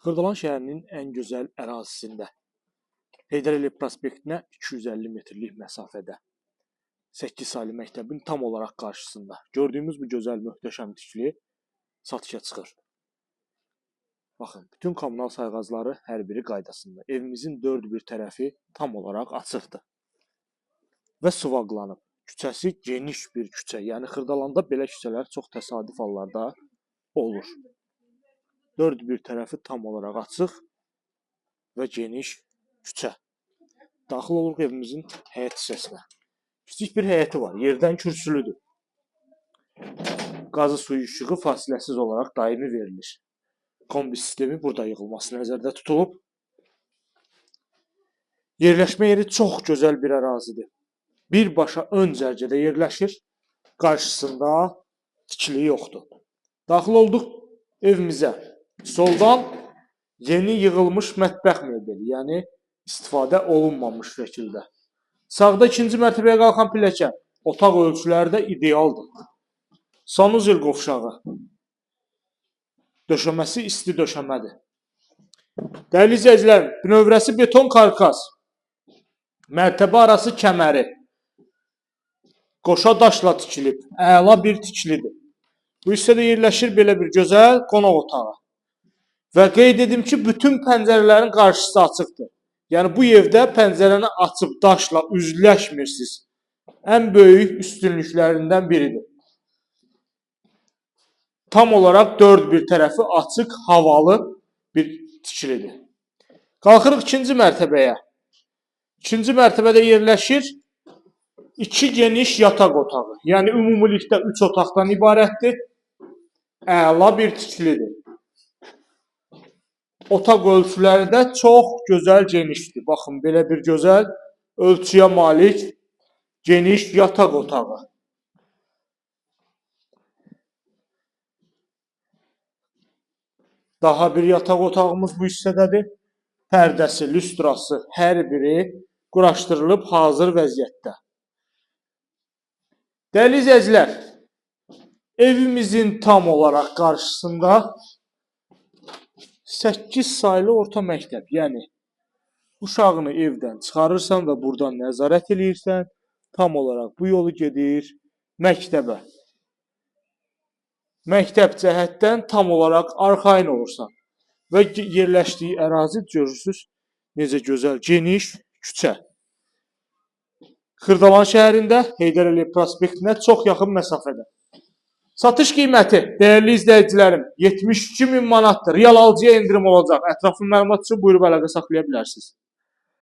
Xırdalan şəhərinin ən gözəl ərazisində, Heydər Əliyev prospektinə 250 metrlik məsafədə, 8 saylı məktəbin tam olaraq qarşısında gördüyümüz bu gözəl möhtəşəm tikili satışa çıxır. Baxın, bütün kommunal sayğacları hər biri qaydasında. Evimizin dörd bir tərəfi tam olaraq açıqdır və suvaqlanıb. Küçəsi geniş bir küçə, yəni Xırdalanda belə küçələr çox təsadüf hallarda olur. Dörd bir tərəfi tam olaraq açıq və geniş küçə. Daxil oluruq evimizin həyət hissəsinə. Kiçik bir həyəti var, yerdən kürsülüdür. Qazı suyu işığı fasiləsiz olaraq daimi verilir. Kombi sistemi burada yığılması nəzərdə tutulub. Yerləşmə yeri çox gözəl bir ərazidir. Birbaşa ön cərgədə yerləşir, qarşısında tikili yoxdur. Daxil olduq evimizə. Soldan yeni yığılmış mətbəx mebeli, yəni istifadə olunmamış şəkildə. Sağda ikinci mərtəbəyə qalxan pilləkən, otaq ölçüləri də idealdır. Sanuzel qovşağı, döşəməsi isti döşəmədir. Dəyərli izləyicilərim, bünövrəsi beton karkas, mərtəbə arası kəməri, qoşa daşla tikilib, əla bir tikilidir. Bu hissədə yerləşir belə bir gözəl qonaq otağı. Və qeyd edim ki, bütün pəncərələrin qarşısı açıqdır. Yəni bu evdə pəncərəni açıb daşla üzləşmirsiniz. Ən böyük üstünlüklərindən biridir. Tam olaraq dörd bir tərəfi açıq, havalı bir tikilidir. Qalxırıq ikinci mərtəbəyə. İkinci mərtəbədə yerləşir iki geniş yataq otağı. Yəni ümumilikdə 3 otaqdan ibarətdir. Əla bir tikilidir. Otaq ölçüləri də çox gözəl genişdir. Baxın, belə bir gözəl ölçüyə malik geniş yataq otağı. Daha bir yataq otağımız bu hissədədir. Pərdəsi, lüstrası hər biri quraşdırılıb hazır vəziyyətdə. Dəyərli izləyicilər, evimizin tam olaraq qarşısında 8 saylı orta məktəb, yəni uşağını evdən çıxarırsan və buradan nəzarət eləyirsən, tam olaraq bu yolu gedir məktəbə. Məktəb cəhətdən tam olaraq arxayın olursan və yerləşdiyi ərazi görürsünüz necə gözəl, geniş küçə. Xırdalan şəhərində Heydər Əliyev prospektinə çox yaxın məsafədə. Satış qiyməti, dəyərli izləyicilərim, 72.000 manatdır. Real alıcıya endirim olacaq. Ətraflı məlumat üçün buyurub əlaqə saxlaya bilərsiniz.